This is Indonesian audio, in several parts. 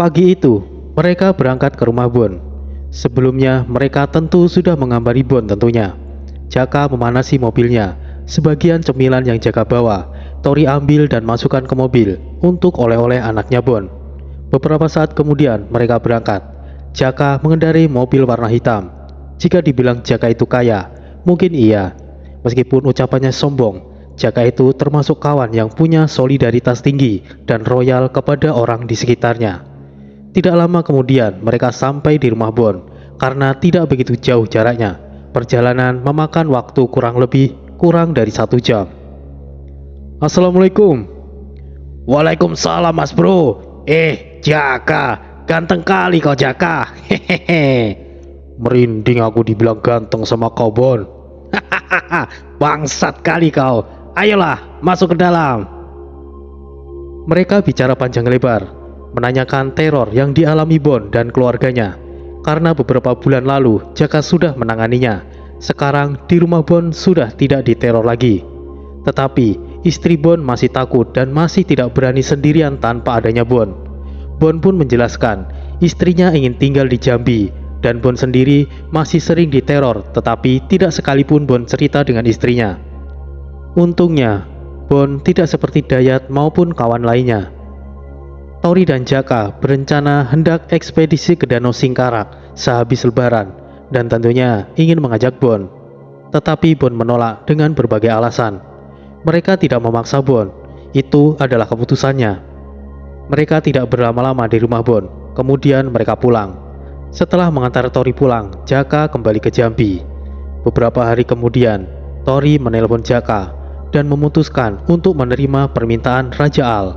Pagi itu, mereka berangkat ke rumah Bon. Sebelumnya, mereka tentu sudah mengambari Bon tentunya. Jaka memanasi mobilnya. Sebagian cemilan yang Jaka bawa, Tori ambil dan masukkan ke mobil untuk oleh-oleh anaknya Bon. Beberapa saat kemudian, mereka berangkat. Jaka mengendarai mobil warna hitam. Jika dibilang Jaka itu kaya, mungkin iya. Meskipun ucapannya sombong, Jaka itu termasuk kawan yang punya solidaritas tinggi dan royal kepada orang di sekitarnya. Tidak lama kemudian mereka sampai di rumah Bon. Karena tidak begitu jauh jaraknya, perjalanan memakan waktu kurang dari 1 jam. Assalamualaikum. Waalaikumsalam mas bro. Jaka, ganteng kali kau Jaka. Hehehe. Merinding aku dibilang ganteng sama kau Bon. Hahaha, bangsat kali kau. Ayolah, masuk ke dalam. Mereka bicara panjang lebar, menanyakan teror yang dialami Bon dan keluarganya. Karena beberapa bulan lalu Jaka sudah menanganinya. Sekarang di rumah Bon sudah tidak diteror lagi. Tetapi istri Bon masih takut dan masih tidak berani sendirian tanpa adanya Bon. Bon pun menjelaskan istrinya ingin tinggal di Jambi dan Bon sendiri masih sering diteror, tetapi tidak sekalipun Bon cerita dengan istrinya. Untungnya Bon tidak seperti Dayat maupun kawan lainnya. Tori dan Jaka berencana hendak ekspedisi ke Danau Singkarak sehabis lebaran dan tentunya ingin mengajak Bon. Tetapi Bon menolak dengan berbagai alasan. Mereka tidak memaksa Bon, itu adalah keputusannya. Mereka tidak berlama-lama di rumah Bon, kemudian mereka pulang. Setelah mengantar Tori pulang, Jaka kembali ke Jambi. Beberapa hari kemudian, Tori menelpon Jaka dan memutuskan untuk menerima permintaan Raja Al.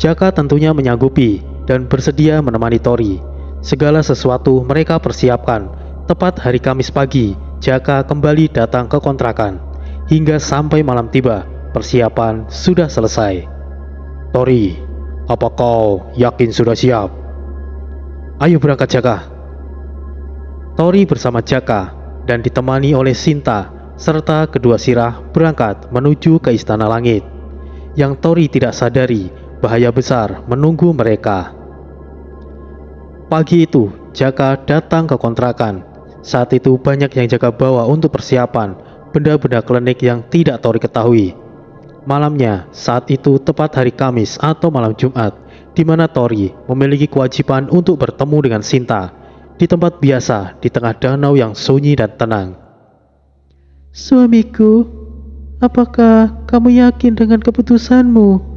Jaka tentunya menyanggupi dan bersedia menemani Tori. Segala sesuatu mereka persiapkan. Tepat hari Kamis pagi, Jaka kembali datang ke kontrakan. Hingga sampai malam tiba, persiapan sudah selesai. Tori, apa kau yakin sudah siap? Ayo berangkat Jaka. Tori bersama Jaka dan ditemani oleh Sinta serta kedua sirah berangkat menuju ke Istana Langit. Yang Tori tidak sadari, bahaya besar menunggu mereka. Pagi itu, Jaka datang ke kontrakan. Saat itu banyak yang Jaka bawa untuk persiapan, benda-benda klinik yang tidak Tori ketahui. Malamnya, saat itu tepat hari Kamis atau malam Jumat, di mana Tori memiliki kewajiban untuk bertemu dengan Sinta di tempat biasa di tengah danau yang sunyi dan tenang. Suamiku, apakah kamu yakin dengan keputusanmu?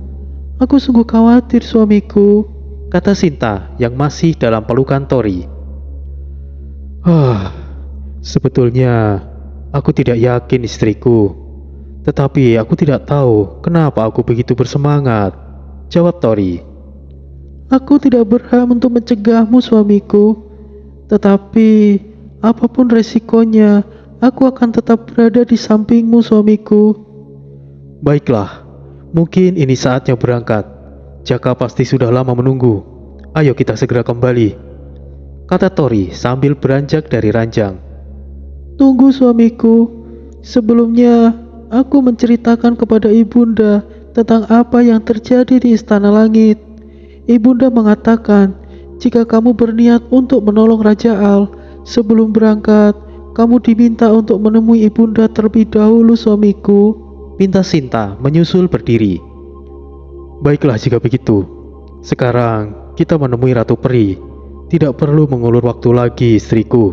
Aku sungguh khawatir suamiku, kata Sinta yang masih dalam pelukan Tori. Sebetulnya aku tidak yakin istriku. Tetapi aku tidak tahu kenapa aku begitu bersemangat, jawab Tori. Aku tidak berhak untuk mencegahmu suamiku. Tetapi apapun resikonya, aku akan tetap berada di sampingmu suamiku. Baiklah. Mungkin ini saatnya berangkat. Jaka pasti sudah lama menunggu. Ayo kita segera kembali, kata Tori sambil beranjak dari ranjang. Tunggu suamiku. Sebelumnya aku menceritakan kepada ibunda tentang apa yang terjadi di Istana Langit. Ibunda mengatakan jika kamu berniat untuk menolong Raja Al, sebelum berangkat kamu diminta untuk menemui ibunda terlebih dahulu suamiku, pinta Sinta menyusul berdiri. Baiklah jika begitu. Sekarang kita menemui Ratu Peri. Tidak perlu mengulur waktu lagi istriku.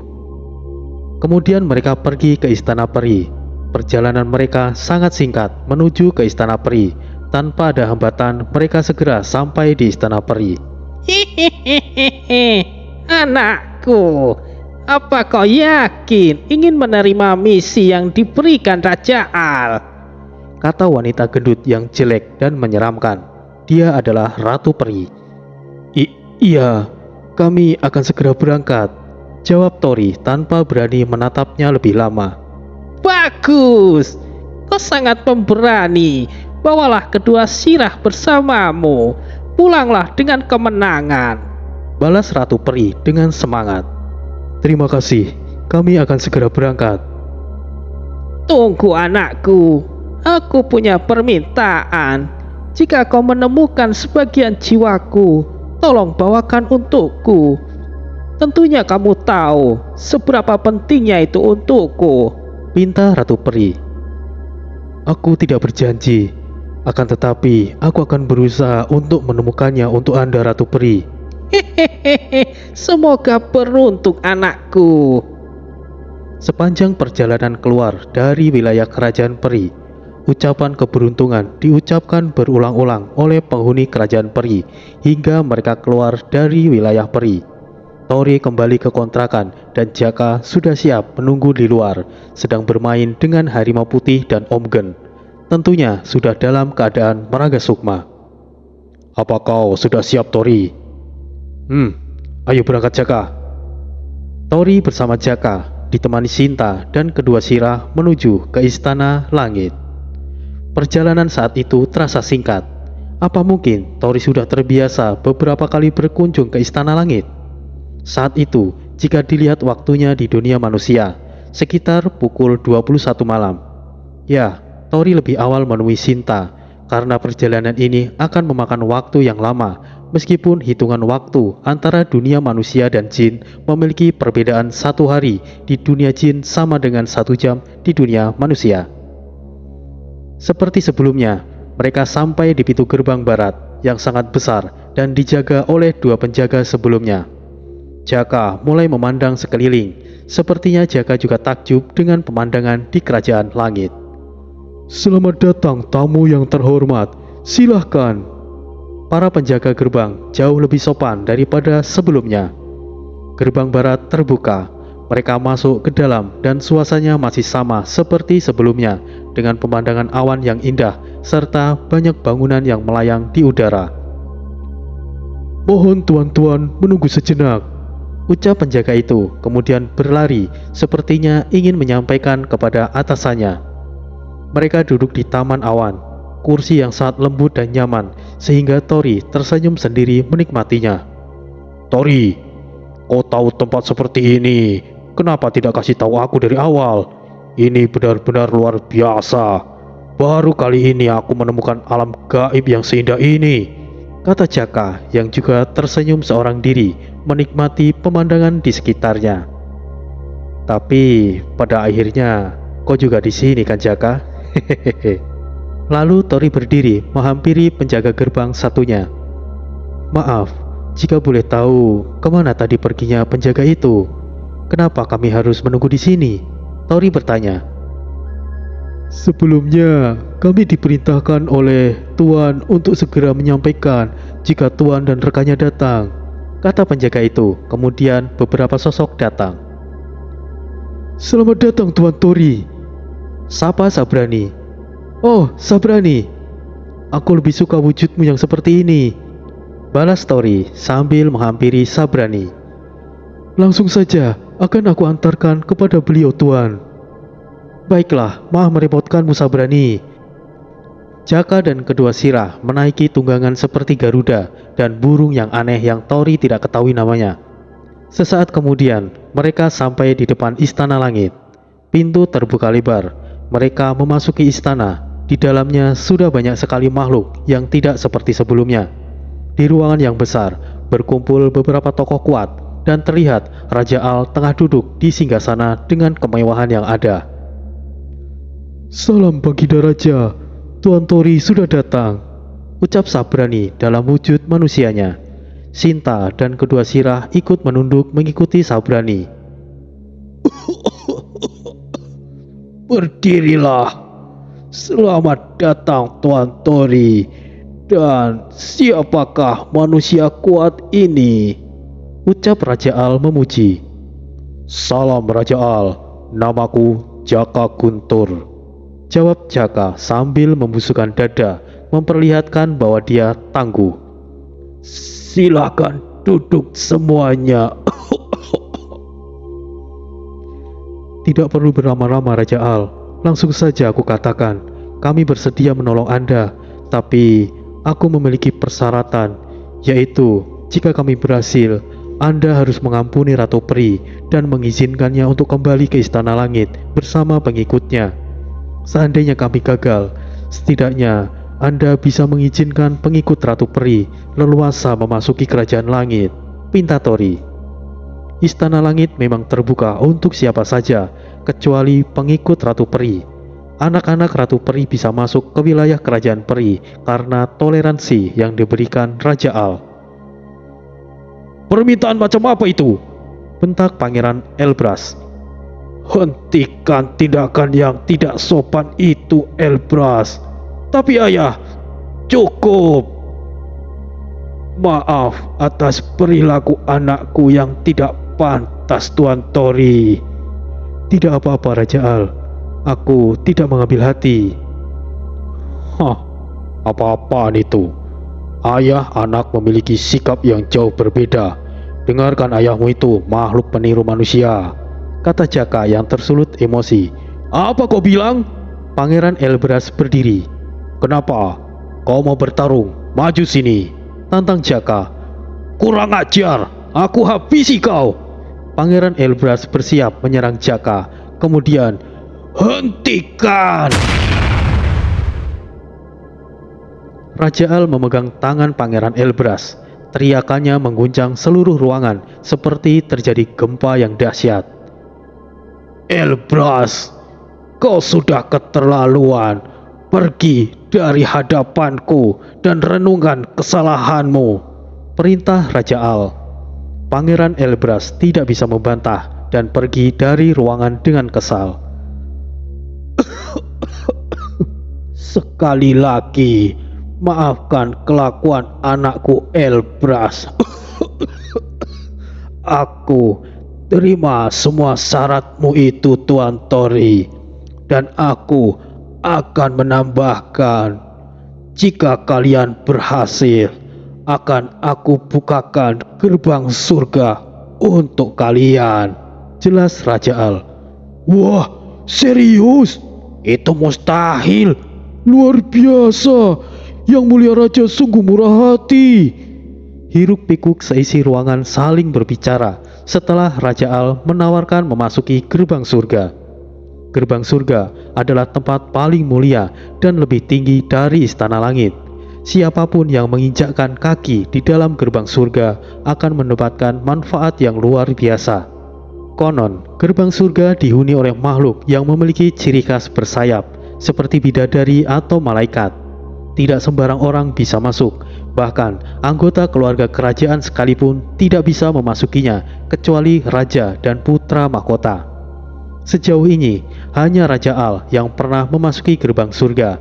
Kemudian mereka pergi ke Istana Peri. Perjalanan mereka sangat singkat menuju ke Istana Peri. Tanpa ada hambatan mereka segera sampai di Istana Peri. Hehehe, anakku, apa kau yakin ingin menerima misi yang diberikan Raja Al? Kata wanita gendut yang jelek dan menyeramkan. Dia adalah Ratu Peri. Iya, kami akan segera berangkat, jawab Tori tanpa berani menatapnya lebih lama. Bagus, kau sangat pemberani. Bawalah kedua sirah bersamamu. Pulanglah dengan kemenangan, balas Ratu Peri dengan semangat. Terima kasih, kami akan segera berangkat. Tunggu anakku, aku punya permintaan. Jika kau menemukan sebagian jiwaku, tolong bawakan untukku. Tentunya kamu tahu seberapa pentingnya itu untukku. Pinta Ratu Peri. Aku tidak berjanji, akan tetapi aku akan berusaha untuk menemukannya untuk Anda, Ratu Peri. Hehehe, semoga beruntung anakku. Sepanjang perjalanan keluar dari wilayah kerajaan peri, ucapan keberuntungan diucapkan berulang-ulang oleh penghuni kerajaan peri hingga mereka keluar dari wilayah peri. Tori kembali ke kontrakan dan Jaka sudah siap menunggu di luar, sedang bermain dengan harimau putih dan Om Gen. Tentunya sudah dalam keadaan meraga sukma. Apa kau sudah siap, Tori? Ayo berangkat, Jaka. Tori bersama Jaka ditemani Sinta dan kedua sirah menuju ke Istana Langit. Perjalanan saat itu terasa singkat. Apa mungkin Tori sudah terbiasa beberapa kali berkunjung ke Istana Langit? Saat itu, jika dilihat waktunya di dunia manusia, sekitar pukul 21 malam. Ya, Tori lebih awal menemui Sinta, karena perjalanan ini akan memakan waktu yang lama, meskipun hitungan waktu antara dunia manusia dan jin memiliki perbedaan 1 hari di dunia jin sama dengan 1 jam di dunia manusia. Seperti sebelumnya, mereka sampai di pintu gerbang barat yang sangat besar dan dijaga oleh 2 penjaga sebelumnya. Jaka mulai memandang sekeliling, sepertinya Jaka juga takjub dengan pemandangan di kerajaan langit. Selamat datang tamu yang terhormat, silahkan. Para penjaga gerbang jauh lebih sopan daripada sebelumnya. Gerbang barat terbuka, mereka masuk ke dalam dan suasananya masih sama seperti sebelumnya, dengan pemandangan awan yang indah serta banyak bangunan yang melayang di udara. Mohon tuan-tuan menunggu sejenak, ucap penjaga itu, kemudian berlari, sepertinya ingin menyampaikan kepada atasannya. Mereka duduk di taman awan, kursi yang sangat lembut dan nyaman, sehingga Tori tersenyum sendiri menikmatinya. Tori, kau tahu tempat seperti ini, kenapa tidak kasih tahu aku dari awal? Ini benar-benar luar biasa. Baru kali ini aku menemukan alam gaib yang seindah ini, kata Jaka yang juga tersenyum seorang diri, menikmati pemandangan di sekitarnya. Tapi pada akhirnya kau juga di sini kan, Jaka? Hehehe. Lalu Tori berdiri menghampiri penjaga gerbang satunya. Maaf, jika boleh tahu kemana tadi perginya penjaga itu? Kenapa kami harus menunggu di sini? Tori bertanya. Sebelumnya, kami diperintahkan oleh Tuan untuk segera menyampaikan jika Tuan dan rekannya datang, kata penjaga itu. Kemudian beberapa sosok datang. Selamat datang Tuan Tori, sapa Sabrani. Oh, Sabrani, aku lebih suka wujudmu yang seperti ini, balas Tori sambil menghampiri Sabrani. Langsung saja, akan aku antarkan kepada beliau, Tuan. Baiklah, maaf merepotkanmu, Sabrani. Jaka dan kedua sirah menaiki tunggangan seperti Garuda dan burung yang aneh yang Tori tidak ketahui namanya. Sesaat kemudian, mereka sampai di depan Istana Langit. Pintu terbuka lebar. Mereka memasuki istana. Di dalamnya sudah banyak sekali makhluk yang tidak seperti sebelumnya. Di ruangan yang besar, berkumpul beberapa tokoh kuat dan terlihat Raja Al tengah duduk di singgasana dengan kemewahan yang ada. Salam Baginda Raja, Tuan Tori sudah datang, ucap Sabrani dalam wujud manusianya. Sinta dan kedua sirah ikut menunduk mengikuti Sabrani. Berdirilah. Selamat datang Tuan Tori. Dan siapakah manusia kuat ini? Ucap Raja Al memuji. Salam Raja Al, namaku Jaka Guntur, jawab Jaka sambil membusukkan dada, memperlihatkan bahwa dia tangguh. Silakan duduk semuanya. Tidak perlu berlama-lama Raja Al, langsung saja aku katakan, kami bersedia menolong Anda, tapi aku memiliki persyaratan, yaitu jika kami berhasil, Anda harus mengampuni Ratu Peri dan mengizinkannya untuk kembali ke Istana Langit bersama pengikutnya. Seandainya kami gagal, setidaknya Anda bisa mengizinkan pengikut Ratu Peri leluasa memasuki kerajaan langit, pinta Tori. Istana langit memang terbuka untuk siapa saja, kecuali pengikut Ratu Peri. Anak-anak Ratu Peri bisa masuk ke wilayah kerajaan Peri karena toleransi yang diberikan Raja Al. Permintaan macam apa itu? Bentak Pangeran Elbras. Hentikan tindakan yang tidak sopan itu, Elbras. Tapi ayah, cukup. Maaf atas perilaku anakku yang tidak pantas, Tuan Tori. Tidak apa-apa, Raja Al. Aku tidak mengambil hati. Hah, apa-apaan itu? Ayah anak memiliki sikap yang jauh berbeda. Dengarkan ayahmu itu makhluk peniru manusia, kata Jaka yang tersulut emosi. Apa kau bilang? Pangeran Elbras berdiri. Kenapa? Kau mau bertarung? Maju sini, tantang Jaka. Kurang ajar, aku habisi kau. Pangeran Elbras bersiap menyerang Jaka. Kemudian, hentikan! Raja Al memegang tangan Pangeran Elbras. Teriakannya mengguncang seluruh ruangan seperti terjadi gempa yang dahsyat. Elbras, kau sudah keterlaluan. Pergi dari hadapanku dan renungkan kesalahanmu, perintah Raja Al. Pangeran Elbras tidak bisa membantah dan pergi dari ruangan dengan kesal. Sekali lagi, maafkan kelakuan anakku Elbras. Aku terima semua syaratmu itu, Tuan Tori. Dan aku akan menambahkan, jika kalian berhasil, akan aku bukakan gerbang surga untuk kalian. Jelas Raja Al. Wah, serius? Itu mustahil. Luar biasa. Yang mulia raja sungguh murah hati. Hiruk pikuk seisi ruangan saling berbicara setelah Raja Al menawarkan memasuki gerbang surga. Gerbang surga adalah tempat paling mulia dan lebih tinggi dari istana langit. Siapapun yang menginjakkan kaki di dalam gerbang surga akan mendapatkan manfaat yang luar biasa. Konon, gerbang surga dihuni oleh makhluk yang memiliki ciri khas bersayap, seperti bidadari atau malaikat. Tidak sembarang orang bisa masuk, bahkan anggota keluarga kerajaan sekalipun tidak bisa memasukinya kecuali raja dan putra mahkota. Sejauh ini, hanya Raja Al yang pernah memasuki gerbang surga.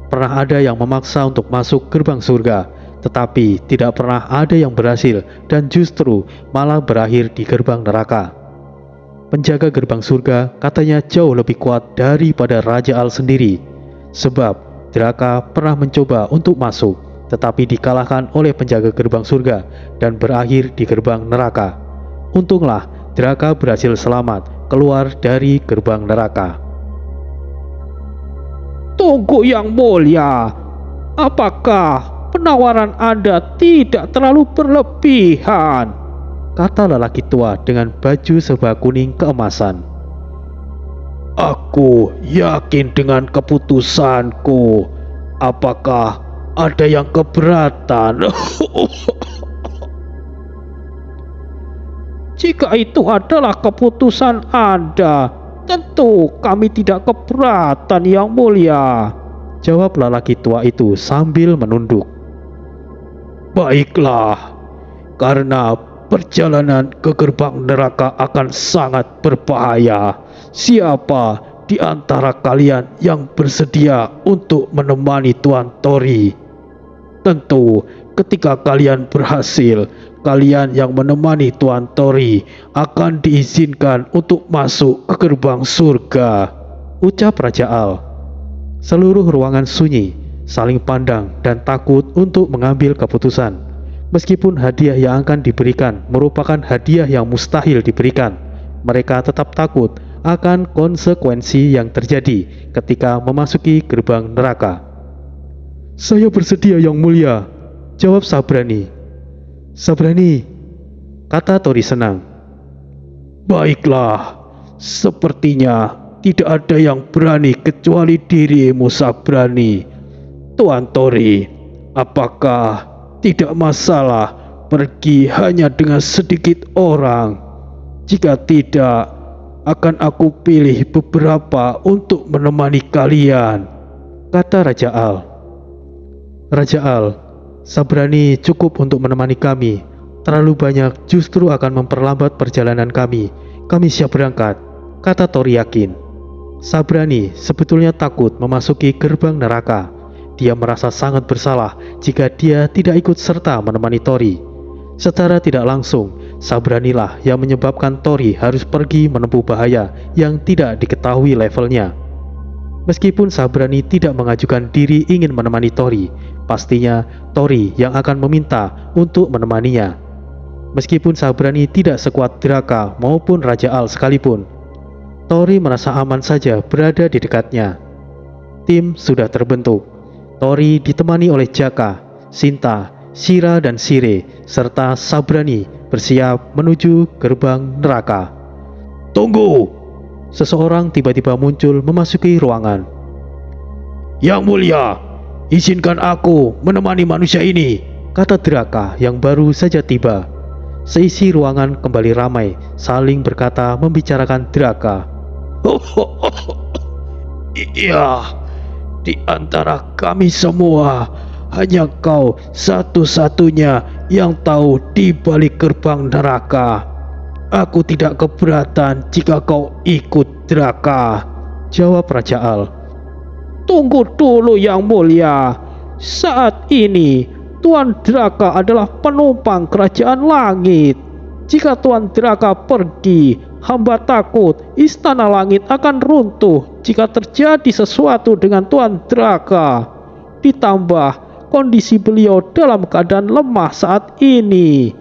Pernah ada yang memaksa untuk masuk gerbang surga, tetapi tidak pernah ada yang berhasil dan justru malah berakhir di gerbang neraka. Penjaga gerbang surga katanya jauh lebih kuat daripada Raja Al sendiri, sebab Draka pernah mencoba untuk masuk, tetapi dikalahkan oleh penjaga gerbang surga dan berakhir di gerbang neraka. Untunglah Draka berhasil selamat keluar dari gerbang neraka. Tunggu yang mulia, apakah penawaran Anda tidak terlalu berlebihan? Kata lelaki tua dengan baju serba kuning keemasan. Aku yakin dengan keputusanku. Apakah ada yang keberatan? Jika itu adalah keputusan Anda, tentu kami tidak keberatan yang mulia, jawab lelaki tua itu sambil menunduk. Baiklah, karena perjalanan ke gerbang neraka akan sangat berbahaya. Siapa di antara kalian yang bersedia untuk menemani Tuan Tori? Tentu, ketika kalian berhasil, kalian yang menemani Tuan Tori akan diizinkan untuk masuk ke gerbang surga, ucap Raja Al. Seluruh ruangan sunyi, saling pandang dan takut untuk mengambil keputusan. Meskipun hadiah yang akan diberikan merupakan hadiah yang mustahil diberikan, mereka tetap takut akan konsekuensi yang terjadi ketika memasuki gerbang neraka. Saya bersedia yang mulia, jawab Sabrani. Sabrani, kata Tori senang. Baiklah, sepertinya tidak ada yang berani kecuali dirimu, Sabrani. Tuan Tori, apakah tidak masalah pergi hanya dengan sedikit orang? Jika tidak, akan aku pilih beberapa untuk menemani kalian, kata Raja Al. Raja Al, Sabrani cukup untuk menemani kami. Terlalu banyak justru akan memperlambat perjalanan kami. Kami siap berangkat, kata Tori yakin. Sabrani sebetulnya takut memasuki gerbang neraka. Dia merasa sangat bersalah jika dia tidak ikut serta menemani Tori. Secara tidak langsung, Sabranilah yang menyebabkan Tori harus pergi menempuh bahaya yang tidak diketahui levelnya. Meskipun Sabrani tidak mengajukan diri ingin menemani Tori, pastinya Tori yang akan meminta untuk menemaninya. Meskipun Sabrani tidak sekuat Draka maupun Raja Al sekalipun, Tori merasa aman saja berada di dekatnya. Tim sudah terbentuk. Tori ditemani oleh Jaka, Sinta, Shira dan Sire, serta Sabrani bersiap menuju gerbang neraka. Tunggu! Seseorang tiba-tiba muncul memasuki ruangan. Yang mulia, izinkan aku menemani manusia ini, kata Draka yang baru saja tiba. Seisi ruangan kembali ramai, saling berkata membicarakan Draka. Iya, di antara kami semua, hanya kau satu-satunya yang tahu di balik gerbang neraka. Aku tidak keberatan jika kau ikut Draka, jawab Raja Al. Tunggu dulu Yang Mulia. Saat ini Tuan Draka adalah penumpang kerajaan langit. Jika Tuan Draka pergi, hamba takut istana langit akan runtuh jika terjadi sesuatu dengan Tuan Draka. Ditambah kondisi beliau dalam keadaan lemah saat ini,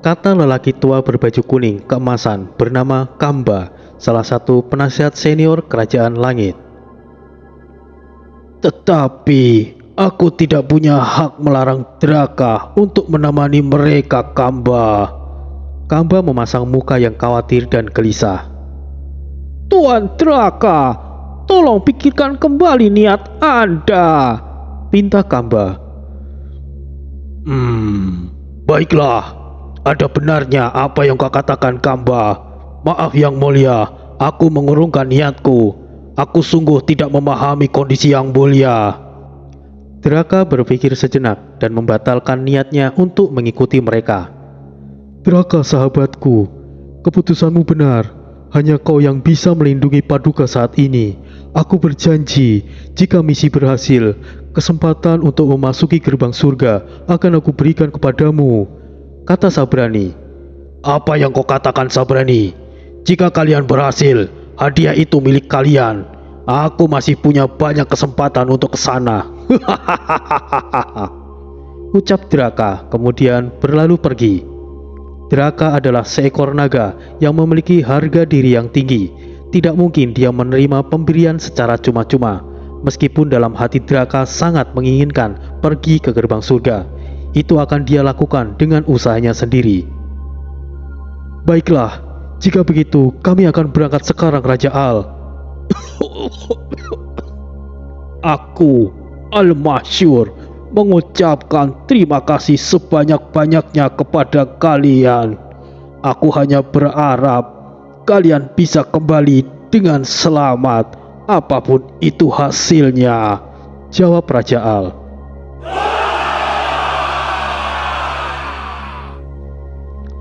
kata lelaki tua berbaju kuning keemasan bernama Kamba, salah satu penasihat senior kerajaan langit. Tetapi aku tidak punya hak melarang Draka untuk menemani mereka, Kamba. Kamba memasang muka yang khawatir dan gelisah. Tuan Draka, tolong pikirkan kembali niat Anda, pinta Kamba. Baiklah, ada benarnya apa yang kau katakan, Kamba. Maaf Yang Mulia, aku mengurungkan niatku. Aku sungguh tidak memahami kondisi Yang Mulia. Draka berpikir sejenak dan membatalkan niatnya untuk mengikuti mereka. Draka sahabatku, keputusanmu benar. Hanya kau yang bisa melindungi Paduka saat ini. Aku berjanji, jika misi berhasil, kesempatan untuk memasuki gerbang surga akan aku berikan kepadamu, kata Sabrani. Apa yang kau katakan, Sabrani? Jika kalian berhasil, hadiah itu milik kalian. Aku masih punya banyak kesempatan untuk ke sana. Ucap Draka, kemudian berlalu pergi. Draka adalah seekor naga yang memiliki harga diri yang tinggi. Tidak mungkin dia menerima pemberian secara cuma-cuma. Meskipun dalam hati Draka sangat menginginkan pergi ke gerbang surga, itu akan dia lakukan dengan usahanya sendiri. Baiklah, jika begitu kami akan berangkat sekarang, Raja Al. Aku, Al-Masyur, mengucapkan terima kasih sebanyak-banyaknya kepada kalian. Aku hanya berharap kalian bisa kembali dengan selamat, apapun itu hasilnya, jawab Raja Al.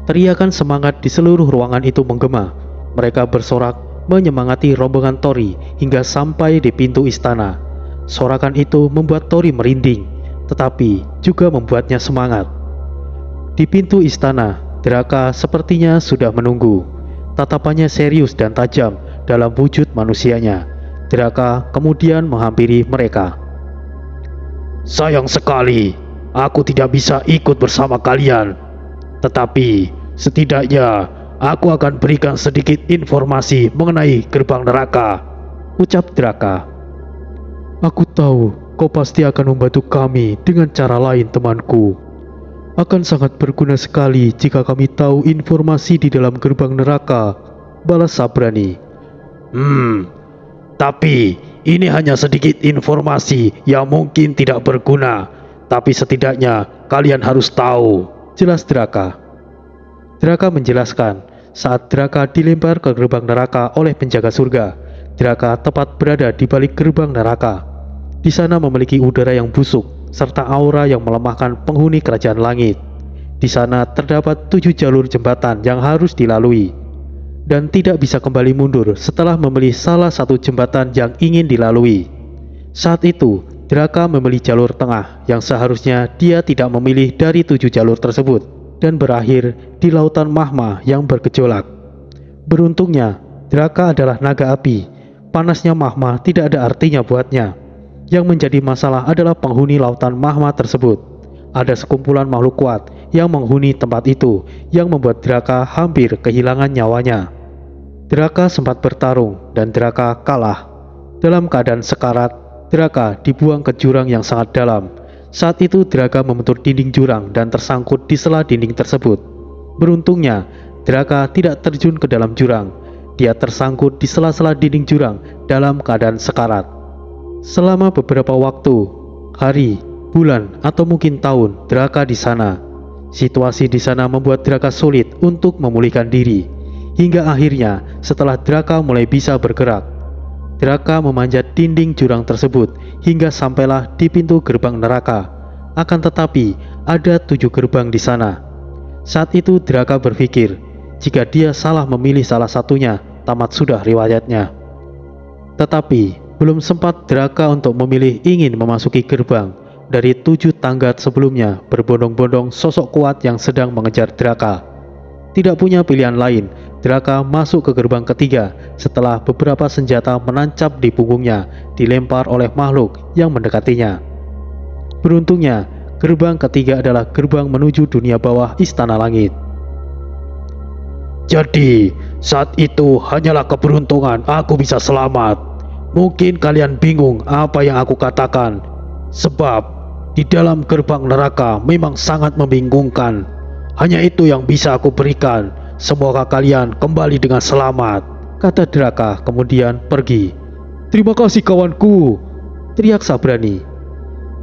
Teriakan semangat di seluruh ruangan itu menggema. Mereka bersorak menyemangati rombongan Tori hingga sampai di pintu istana. Sorakan itu membuat Tori merinding, tetapi juga membuatnya semangat. Di pintu istana, Draka sepertinya sudah menunggu. Tatapannya serius dan tajam dalam wujud manusianya. Draka kemudian menghampiri mereka. Sayang sekali, aku tidak bisa ikut bersama kalian. Tetapi setidaknya aku akan berikan sedikit informasi mengenai gerbang neraka, ucap Draka. Aku tahu kau pasti akan membantu kami dengan cara lain, temanku. Akan sangat berguna sekali jika kami tahu informasi di dalam gerbang neraka, balas Sabrani. Tapi ini hanya sedikit informasi yang mungkin tidak berguna, tapi setidaknya kalian harus tahu. Jelas Draka. Draka menjelaskan, saat Draka dilempar ke gerbang neraka oleh penjaga surga, Draka tepat berada di balik gerbang neraka. Di sana memiliki udara yang busuk, serta aura yang melemahkan penghuni kerajaan langit. Di sana terdapat 7 jalur jembatan yang harus dilalui, dan tidak bisa kembali mundur setelah memilih salah satu jembatan yang ingin dilalui. Saat itu, Draka memilih jalur tengah yang seharusnya dia tidak memilih dari 7 jalur tersebut, dan berakhir di lautan magma yang bergejolak. Beruntungnya, Draka adalah naga api. Panasnya magma tidak ada artinya buatnya. Yang menjadi masalah adalah penghuni lautan magma tersebut. Ada sekumpulan makhluk kuat yang menghuni tempat itu, yang membuat Draka hampir kehilangan nyawanya. Draka sempat bertarung dan Draka kalah. Dalam keadaan sekarat, Draka dibuang ke jurang yang sangat dalam. Saat itu Draka membentur dinding jurang dan tersangkut di sela dinding tersebut. Beruntungnya, Draka tidak terjun ke dalam jurang. Dia tersangkut di sela-sela dinding jurang dalam keadaan sekarat. Selama beberapa waktu, hari, bulan, atau mungkin tahun, Draka di sana. Situasi di sana membuat Draka sulit untuk memulihkan diri. Hingga akhirnya, setelah Draka mulai bisa bergerak, Draka memanjat dinding jurang tersebut hingga sampailah di pintu gerbang neraka. Akan tetapi, ada 7 gerbang di sana. Saat itu Draka berpikir, jika dia salah memilih salah satunya, tamat sudah riwayatnya. Tetapi, belum sempat Draka untuk memilih ingin memasuki gerbang. Dari 7 tangga sebelumnya berbondong-bondong sosok kuat yang sedang mengejar Draka. Tidak punya pilihan lain, Draka masuk ke gerbang ketiga setelah beberapa senjata menancap di punggungnya dilempar oleh makhluk yang mendekatinya. Beruntungnya, gerbang ketiga adalah gerbang menuju dunia bawah Istana Langit. Jadi, saat itu hanyalah keberuntungan aku bisa selamat. Mungkin kalian bingung apa yang aku katakan, sebab di dalam gerbang neraka memang sangat membingungkan. Hanya itu yang bisa aku berikan. Semoga kalian kembali dengan selamat, kata Draka kemudian pergi. Terima kasih kawanku, teriak Sabrani.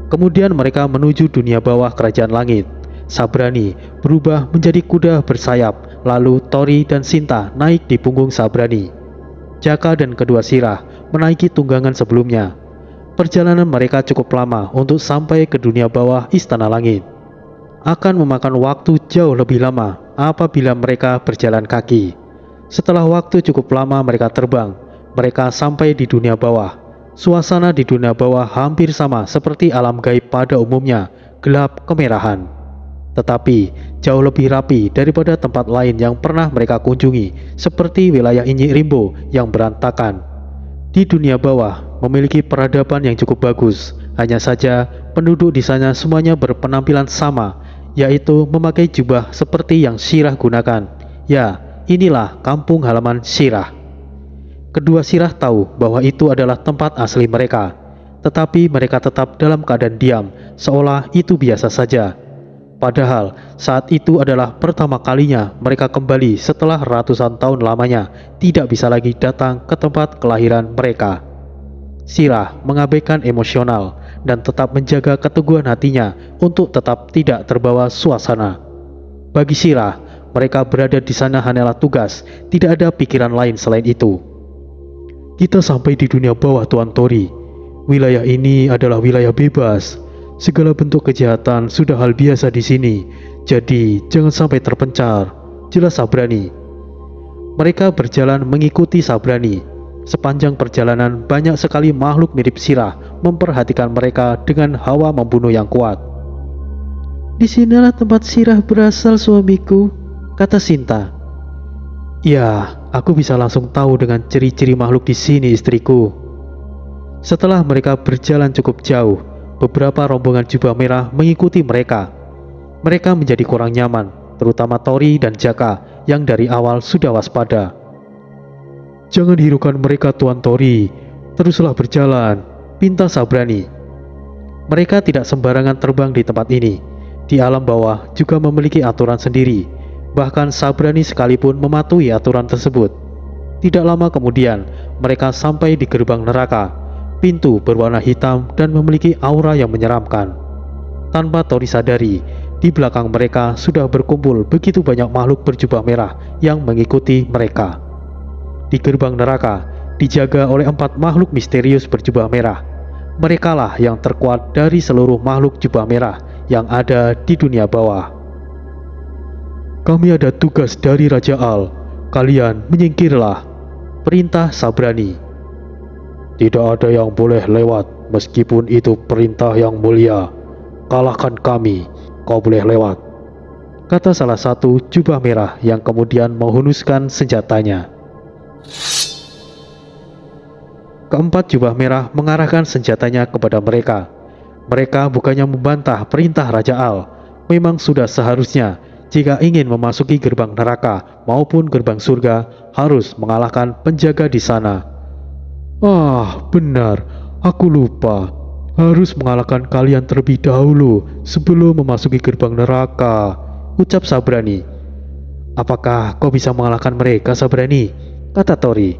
Kemudian mereka menuju dunia bawah kerajaan langit. Sabrani berubah menjadi kuda bersayap, lalu Tori dan Sinta naik di punggung Sabrani. Jaka dan kedua Sirah menaiki tunggangan sebelumnya. Perjalanan mereka cukup lama untuk sampai ke dunia bawah Istana Langit. Akan memakan waktu jauh lebih lama apabila mereka berjalan kaki. Setelah waktu cukup lama mereka terbang, mereka sampai di dunia bawah. Suasana di dunia bawah hampir sama seperti alam gaib pada umumnya, gelap kemerahan. Tetapi jauh lebih rapi daripada tempat lain yang pernah mereka kunjungi, seperti wilayah Inyi Rimbo yang berantakan. Di dunia bawah memiliki peradaban yang cukup bagus, hanya saja penduduk di sana semuanya berpenampilan sama, yaitu memakai jubah seperti yang Sirah gunakan. Ya, inilah kampung halaman Sirah. Kedua Sirah tahu bahwa itu adalah tempat asli mereka, tetapi mereka tetap dalam keadaan diam, seolah itu biasa saja. Padahal saat itu adalah pertama kalinya mereka kembali setelah ratusan tahun lamanya tidak bisa lagi datang ke tempat kelahiran mereka. Sirah mengabaikan emosional dan tetap menjaga keteguhan hatinya untuk tetap tidak terbawa suasana. Bagi Sirah, mereka berada di sana hanyalah tugas, tidak ada pikiran lain selain itu. Kita sampai di dunia bawah, Tuan Tori. Wilayah ini adalah wilayah bebas. Segala bentuk kejahatan sudah hal biasa di sini, jadi jangan sampai terpencar, jelas Sabrani. Mereka berjalan mengikuti Sabrani. Sepanjang perjalanan banyak sekali makhluk mirip Sirah memperhatikan mereka dengan hawa membunuh yang kuat. Disinilah tempat Sirah berasal, suamiku, kata Sinta. Ya, aku bisa langsung tahu dengan ciri-ciri makhluk di sini, istriku. Setelah mereka berjalan cukup jauh, beberapa rombongan jubah merah mengikuti mereka. Mereka menjadi kurang nyaman, terutama Tori dan Jaka yang dari awal sudah waspada. Jangan hiraukan mereka, Tuan Tori. Teruslah berjalan, pinta Sabrani. Mereka tidak sembarangan terbang di tempat ini. Di alam bawah juga memiliki aturan sendiri. Bahkan Sabrani sekalipun mematuhi aturan tersebut. Tidak lama kemudian, mereka sampai di gerbang neraka. pintu berwarna hitam dan memiliki aura yang menyeramkan. Tanpa Tori sadari, di belakang mereka sudah berkumpul begitu banyak makhluk berjubah merah yang mengikuti mereka. Di gerbang neraka dijaga oleh 4 makhluk misterius berjubah merah. Merekalah yang terkuat dari seluruh makhluk jubah merah yang ada di dunia bawah. Kami ada tugas dari Raja Al. Kalian menyingkirlah. Perintah Sabrani. Tidak ada yang boleh lewat meskipun itu perintah yang mulia. Kalahkan kami, kau boleh lewat, kata salah satu jubah merah yang kemudian menghunuskan senjatanya. Keempat jubah merah mengarahkan senjatanya kepada mereka. Mereka bukannya membantah perintah Raja Al. Memang sudah seharusnya jika ingin memasuki gerbang neraka maupun gerbang surga harus mengalahkan penjaga di sana. Benar, aku lupa. Harus mengalahkan kalian terlebih dahulu sebelum memasuki gerbang neraka, ucap Sabrani. Apakah kau bisa mengalahkan mereka, Sabrani? Kata Tori.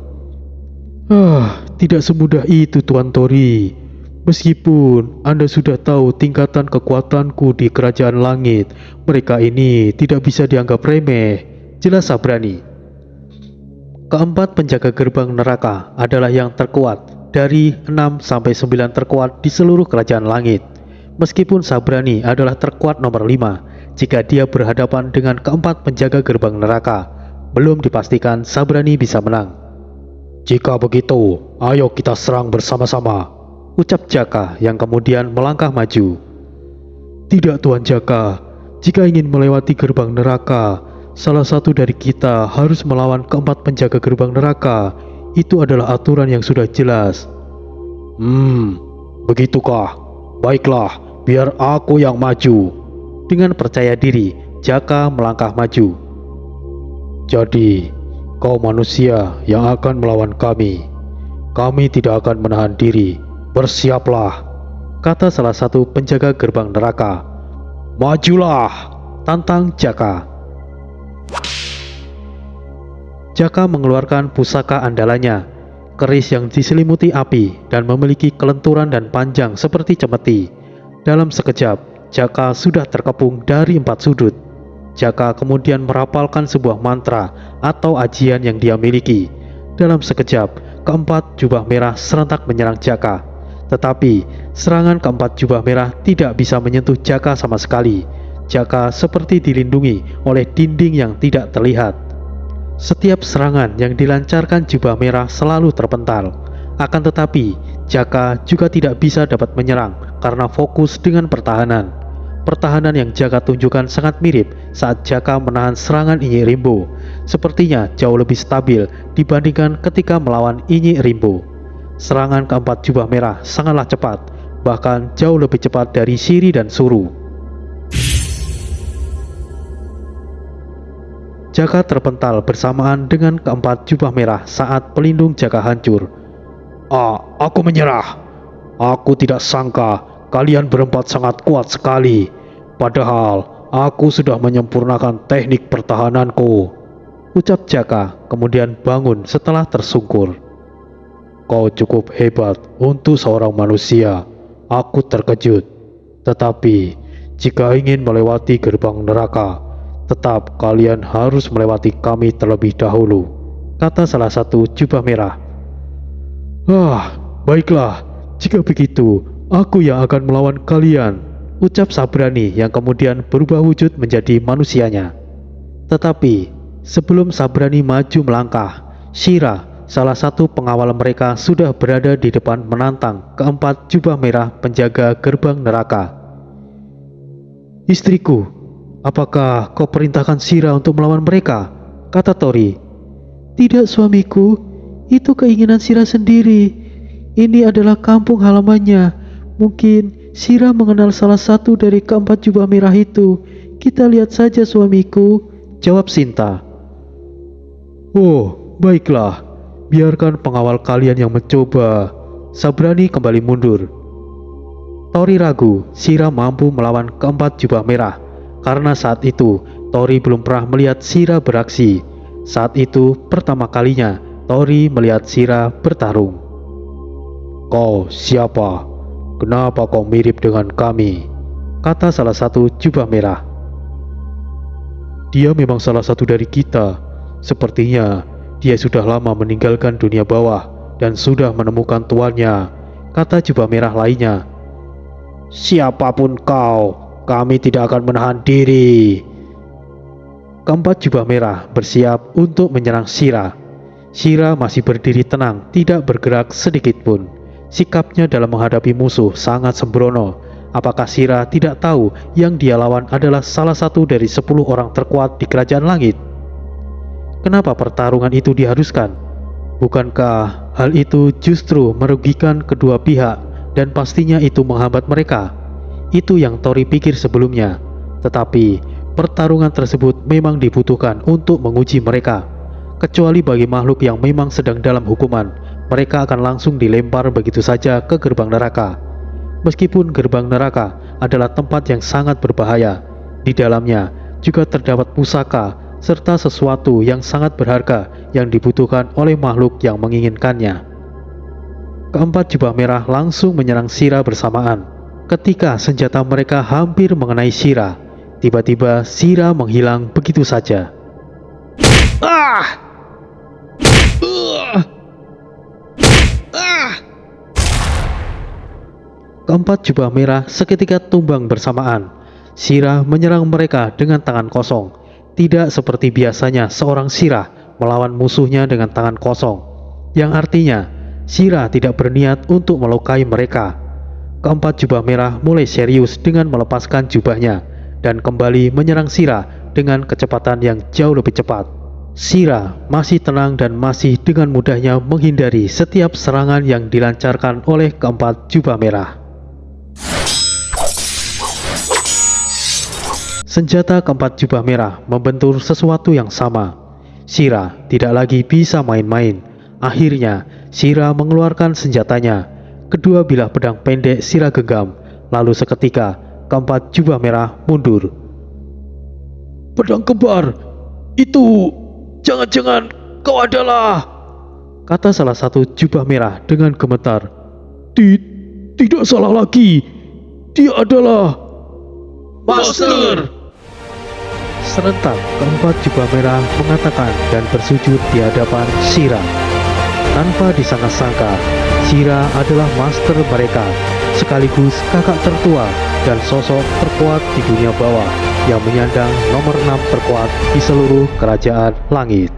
Tidak semudah itu, Tuan Tori. Meskipun Anda sudah tahu tingkatan kekuatanku di kerajaan langit, mereka ini tidak bisa dianggap remeh, jelas Sabrani. Keempat penjaga gerbang neraka adalah yang terkuat dari 6-9 terkuat di seluruh kerajaan langit. Meskipun Sabrani adalah terkuat nomor 5, jika dia berhadapan dengan keempat penjaga gerbang neraka, belum dipastikan Sabrani bisa menang. Jika begitu, ayo kita serang bersama-sama, ucap Jaka yang kemudian melangkah maju. Tidak, Tuan Jaka, jika ingin melewati gerbang neraka, salah satu dari kita harus melawan keempat penjaga gerbang neraka. Itu adalah aturan yang sudah jelas. Begitukah? Baiklah, biar aku yang maju. Dengan percaya diri, Jaka melangkah maju. Jadi, kau manusia yang akan melawan kami. Kami tidak akan menahan diri. Bersiaplah, kata salah satu penjaga gerbang neraka. Majulah, tantang Jaka. Jaka mengeluarkan pusaka andalannya, keris yang diselimuti api dan memiliki kelenturan dan panjang seperti cemeti. Dalam sekejap, Jaka sudah terkepung dari 4 sudut. Jaka kemudian merapalkan sebuah mantra atau ajian yang dia miliki. Dalam sekejap, keempat jubah merah serentak menyerang Jaka. Tetapi, serangan keempat jubah merah tidak bisa menyentuh Jaka sama sekali. Jaka seperti dilindungi oleh dinding yang tidak terlihat. Setiap serangan yang dilancarkan jubah merah selalu terpental. Akan tetapi, Jaka juga tidak bisa dapat menyerang karena fokus dengan pertahanan. Pertahanan yang Jaka tunjukkan sangat mirip saat Jaka menahan serangan Inyi Rimbo. Sepertinya jauh lebih stabil dibandingkan ketika melawan Inyi Rimbo. Serangan keempat jubah merah sangatlah cepat, bahkan jauh lebih cepat dari Shiri dan Suru. Jaka terpental bersamaan dengan keempat jubah merah saat pelindung Jaka hancur. Aku menyerah. Aku tidak sangka kalian berempat sangat kuat sekali. Padahal aku sudah menyempurnakan teknik pertahananku, ucap Jaka kemudian bangun setelah tersungkur. Kau cukup hebat untuk seorang manusia. Aku terkejut. Tetapi jika ingin melewati gerbang neraka, tetap kalian harus melewati kami terlebih dahulu, kata salah satu jubah merah. Baiklah, jika begitu aku yang akan melawan kalian, ucap Sabrani yang kemudian berubah wujud menjadi manusianya. Tetapi sebelum Sabrani maju melangkah, Shira, salah satu pengawal mereka, sudah berada di depan menantang keempat jubah merah penjaga gerbang neraka. Istriku, apakah kau perintahkan Shira untuk melawan mereka? Kata Tori. Tidak, suamiku, itu keinginan Shira sendiri. Ini adalah kampung halamannya. Mungkin Shira mengenal salah satu dari keempat jubah merah itu. Kita lihat saja, suamiku, jawab Sinta. Baiklah, biarkan pengawal kalian yang mencoba. Sabrani kembali mundur. Tori ragu Shira mampu melawan keempat jubah merah, karena saat itu Tori belum pernah melihat Shira beraksi. Saat itu pertama kalinya Tori melihat Shira bertarung. Kau siapa? Kenapa kau mirip dengan kami? Kata salah satu jubah merah. Dia memang salah satu dari kita. Sepertinya dia sudah lama meninggalkan dunia bawah dan sudah menemukan tuannya, kata jubah merah lainnya. Siapapun kau, kami tidak akan menahan diri. Keempat jubah merah bersiap untuk menyerang Shira. Shira masih berdiri tenang, tidak bergerak sedikit pun. Sikapnya dalam menghadapi musuh sangat sembrono. Apakah Shira tidak tahu yang dia lawan adalah salah satu dari 10 orang terkuat di kerajaan langit? Kenapa pertarungan itu diharuskan? Bukankah hal itu justru merugikan kedua pihak dan pastinya itu menghambat mereka? Itu yang Tori pikir sebelumnya. Tetapi pertarungan tersebut memang dibutuhkan untuk menguji mereka. Kecuali bagi makhluk yang memang sedang dalam hukuman, mereka akan langsung dilempar begitu saja ke gerbang neraka. Meskipun gerbang neraka adalah tempat yang sangat berbahaya, di dalamnya juga terdapat pusaka serta sesuatu yang sangat berharga yang dibutuhkan oleh makhluk yang menginginkannya. Keempat jubah merah langsung menyerang Shira bersamaan. Ketika senjata mereka hampir mengenai Shira, tiba-tiba Shira menghilang begitu saja. Keempat jubah merah seketika tumbang bersamaan. Shira menyerang mereka dengan tangan kosong. Tidak seperti biasanya seorang Shira melawan musuhnya dengan tangan kosong, yang artinya Shira tidak berniat untuk melukai mereka. Keempat jubah merah mulai serius dengan melepaskan jubahnya dan kembali menyerang Shira dengan kecepatan yang jauh lebih cepat. Shira masih tenang dan masih dengan mudahnya menghindari setiap serangan yang dilancarkan oleh keempat jubah merah. Senjata keempat jubah merah membentur sesuatu yang sama. Shira tidak lagi bisa main-main. Akhirnya Shira mengeluarkan senjatanya. Kedua bilah pedang pendek Shira genggam. Lalu seketika keempat jubah merah mundur. Pedang kembar, itu jangan-jangan kau adalah, kata salah satu jubah merah dengan gemetar. Tidak salah lagi, dia adalah Master. Serentak keempat jubah merah mengatakan dan bersujud di hadapan Shira. Tanpa disangka-sangka, Shira adalah master mereka, sekaligus kakak tertua dan sosok terkuat di dunia bawah yang menyandang nomor 6 terkuat di seluruh kerajaan langit.